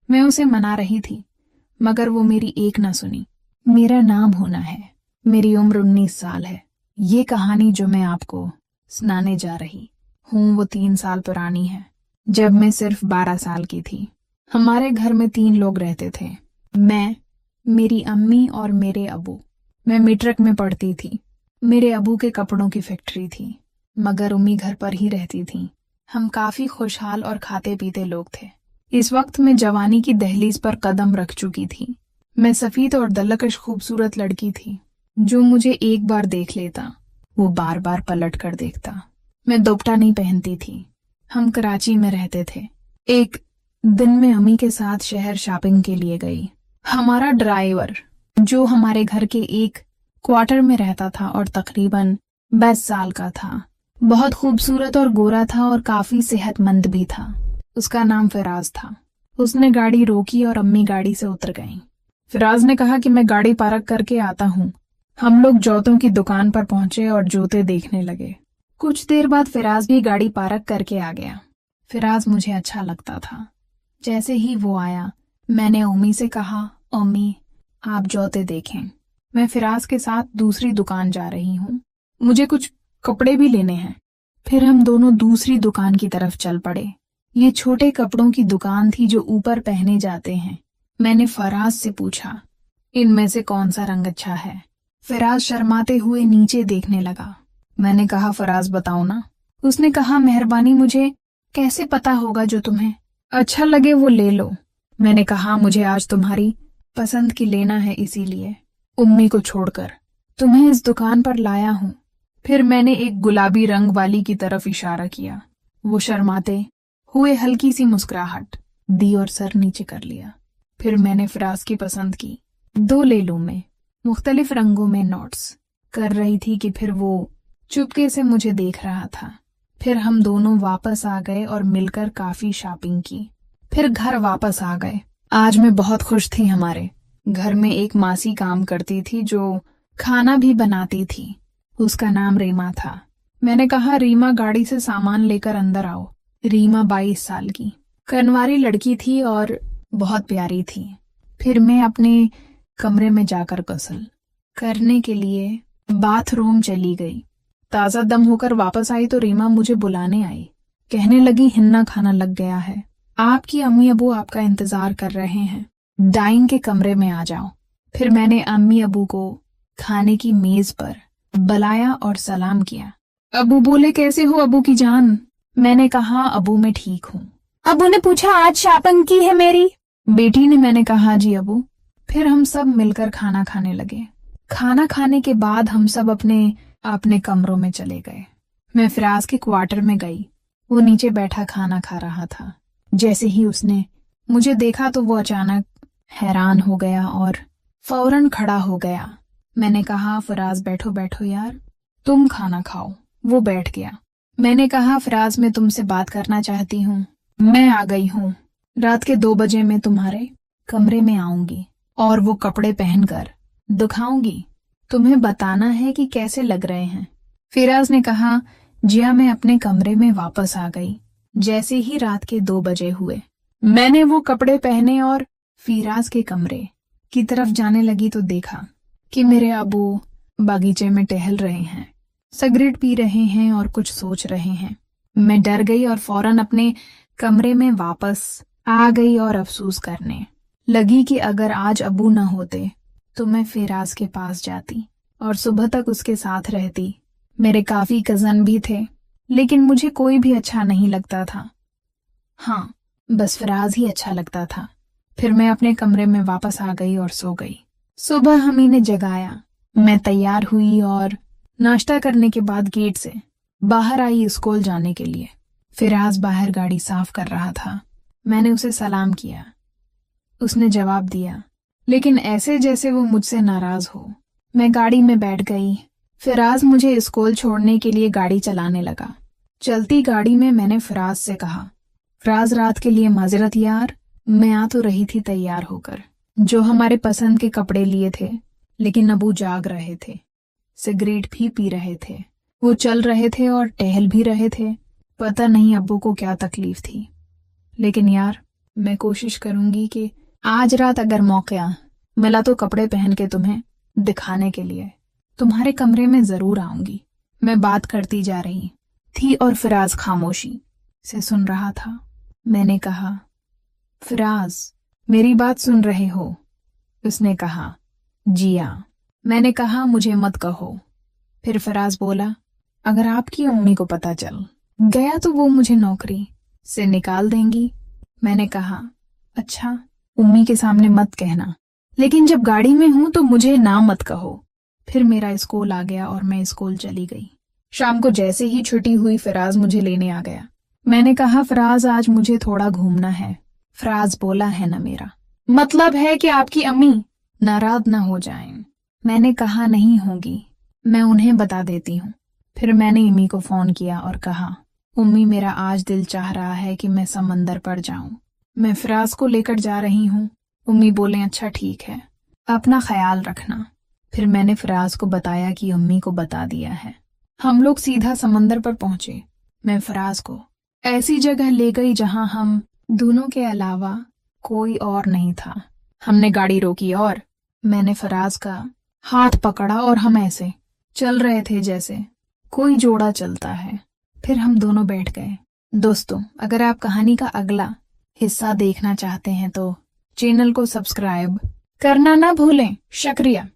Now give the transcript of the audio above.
मैं उसे मना रही थी, मगर वो मेरी एक न सुनी। मेरा नाम होना है, मेरी उम्र 19 साल है। ये कहानी जो मैं आपको सुनाने जा रही हूँ वो 3 साल पुरानी है, जब मैं सिर्फ 12 साल की थी। हमारे घर में 3 लोग रहते थे, मैं, मेरी अम्मी और मेरे अबू। मैं मैट्रिक में पढ़ती थी। मेरे अबू के कपड़ों की फैक्ट्री थी, मगर अम्मी घर पर ही रहती थी। हम काफी खुशहाल और खाते पीते लोग थे। इस वक्त मैं जवानी की दहलीज पर कदम रख चुकी थी। मैं सफेद और दलकश खूबसूरत लड़की थी। जो मुझे एक बार देख लेता वो बार बार पलट कर देखता। मैं दुपट्टा नहीं पहनती थी। हम कराची में रहते थे। एक दिन मैं अम्मी के साथ शहर शॉपिंग के लिए गई। हमारा ड्राइवर, जो हमारे घर के एक क्वार्टर में रहता था और तकरीबन 22 साल का था, बहुत खूबसूरत और गोरा था और काफी सेहतमंद भी था। उसका नाम फिराज था। उसने गाड़ी रोकी और अम्मी गाड़ी से उतर गईं। फिराज ने कहा कि मैं गाड़ी पार्क करके आता हूँ। हम लोग जूतों की दुकान पर पहुंचे और जूते देखने लगे। कुछ देर बाद फिराज भी गाड़ी पार्क करके आ गया। फिराज मुझे अच्छा लगता था। जैसे ही वो आया, मैंने अम्मी से कहा, अम्मी आप जूते देखें। मैं फिराज के साथ दूसरी दुकान जा रही हूँ, मुझे कुछ कपड़े भी लेने हैं। फिर हम दोनों दूसरी दुकान की तरफ चल पड़े। ये छोटे कपड़ों की दुकान थी जो ऊपर पहने जाते हैं। मैंने फराज से पूछा, इनमें से कौन सा रंग अच्छा है? फिराज शर्माते हुए नीचे देखने लगा। मैंने कहा, फराज बताओ ना। उसने कहा, मेहरबानी, मुझे कैसे पता होगा? जो तुम्हें अच्छा लगे वो ले लो। मैंने कहा, मुझे आज तुम्हारी पसंद की लेना है, इसीलिए उम्मी को छोड़कर तुम्हें इस दुकान पर लाया हूँ। फिर मैंने एक गुलाबी रंग वाली की तरफ इशारा किया। वो शर्माते हुए हल्की सी मुस्कुराहट दी और सर नीचे कर लिया। फिर मैंने फिराज की पसंद की 2 ले लूं में मुख्तलिफ रंगों में नोट्स कर रही थी कि फिर वो चुपके से मुझे देख रहा था। फिर हम दोनों वापस आ गए और मिलकर काफी शॉपिंग की। फिर घर वापस आ गए। आज मैं बहुत खुश थी। हमारे घर में एक मासी काम करती थी जो खाना भी बनाती थी। उसका नाम रीमा था। मैंने कहा, रीमा गाड़ी से सामान लेकर अंदर आओ। रीमा 22 साल की कनवारी लड़की थी और बहुत प्यारी थी। फिर मैं अपने कमरे में जाकर गसल करने के लिए बाथरूम चली गई। ताजा दम होकर वापस आई तो रीमा मुझे बुलाने आई। कहने लगी, हिन्ना खाना लग गया है, आपकी अम्मी अबू आपका इंतजार कर रहे हैं, डाइनिंग के कमरे में आ जाओ। फिर मैंने अम्मी अबू को खाने की मेज पर बुलाया और सलाम किया। अबू बोले, कैसे हो अबू की जान? मैंने कहा, अबू मैं ठीक हूँ। अबू ने पूछा, आज शॉपिंग की है मेरी बेटी ने? मैंने कहा, जी अबू। फिर हम सब मिलकर खाना खाने लगे। खाना खाने के बाद हम सब अपने अपने कमरों में चले गए। मैं फिराज के क्वार्टर में गई। वो नीचे बैठा खाना खा रहा था। जैसे ही उसने मुझे देखा तो वो अचानक हैरान हो गया और फौरन खड़ा हो गया। मैंने कहा, फिराज बैठो बैठो यार, तुम खाना खाओ। वो बैठ गया। मैंने कहा, फिराज मैं तुमसे बात करना चाहती हूँ। मैं आ गई हूँ। रात के 2 बजे मैं तुम्हारे कमरे में आऊंगी और वो कपड़े पहनकर दिखाऊंगी। तुम्हें बताना है कि कैसे लग रहे हैं। फिराज ने कहा, जिया मैं अपने कमरे में वापस आ गई। जैसे ही रात के 2 बजे हुए, मैंने वो कपड़े पहने और फिराज के कमरे की तरफ जाने लगी तो देखा कि मेरे अबू बागीचे में टहल रहे हैं, सिगरेट पी रहे हैं और कुछ सोच रहे हैं। मैं डर गई और फौरन अपने कमरे में वापस आ गई और अफसोस करने लगी कि अगर आज अबू न होते तो मैं फिराज के पास जाती और सुबह तक उसके साथ रहती। मेरे काफी कजन भी थे, लेकिन मुझे कोई भी अच्छा नहीं लगता था। हाँ, बस फिराज ही अच्छा लगता था। फिर मैं अपने कमरे में वापस आ गई और सो गई। सुबह हमी ने जगाया। मैं तैयार हुई और नाश्ता करने के बाद गेट से बाहर आई स्कूल जाने के लिए। फिराज बाहर गाड़ी साफ कर रहा था। मैंने उसे सलाम किया। उसने जवाब दिया, लेकिन ऐसे जैसे वो मुझसे नाराज हो। मैं गाड़ी में बैठ गई। फिराज मुझे स्कूल छोड़ने के लिए गाड़ी चलाने लगा। चलती गाड़ी में मैंने फिराज से कहा, फिराज रात के लिए माजरत यार, मैं आ तो रही थी तैयार होकर, जो हमारे पसंद के कपड़े लिए थे, लेकिन अबू जाग रहे थे, सिगरेट भी पी रहे थे, वो चल रहे थे और टहल भी रहे थे। पता नहीं अब्बू को क्या तकलीफ थी, लेकिन यार मैं कोशिश करूंगी कि आज रात अगर मौका मिला तो कपड़े पहन के तुम्हें दिखाने के लिए तुम्हारे कमरे में जरूर आऊंगी। मैं बात करती जा रही थी और फिराज खामोशी से सुन रहा था। मैंने कहा, फिराज, मेरी बात सुन रहे हो? उसने कहा, जी हाँ। मैंने कहा, मुझे मत कहो। फिर फिराज बोला, अगर आपकी अम्मी को पता चल गया तो वो मुझे नौकरी से निकाल देंगी। मैंने कहा, अच्छा, अम्मी के सामने मत कहना, लेकिन जब गाड़ी में हूं तो मुझे ना मत कहो। फिर मेरा स्कूल आ गया और मैं स्कूल चली गई। शाम को जैसे ही छुट्टी हुई फिराज मुझे लेने आ गया। मैंने कहा, फिराज, आज मुझे थोड़ा घूमना है। फिराज बोला, है ना, मेरा मतलब है कि आपकी अम्मी नाराज ना हो जाएं। मैंने कहा, नहीं होगी, मैं उन्हें बता देती हूँ। फिर मैंने अम्मी को फोन किया और कहा, अम्मी, मेरा आज दिल चाह रहा है कि मैं समंदर पर जाऊं। मैं फिराज को लेकर जा रही हूँ। अम्मी बोले, अच्छा ठीक है, अपना ख्याल रखना। फिर मैंने फिराज को बताया कि अम्मी को बता दिया है। हम लोग सीधा समंदर पर पहुंचे। मैं फिराज को ऐसी जगह ले गई जहां हम दोनों के अलावा कोई और नहीं था। हमने गाड़ी रोकी और मैंने फिराज का हाथ पकड़ा और हम ऐसे चल रहे थे जैसे कोई जोड़ा चलता है। फिर हम दोनों बैठ गए। दोस्तों, अगर आप कहानी का अगला हिस्सा देखना चाहते हैं तो चैनल को सब्सक्राइब करना ना भूलें। शुक्रिया।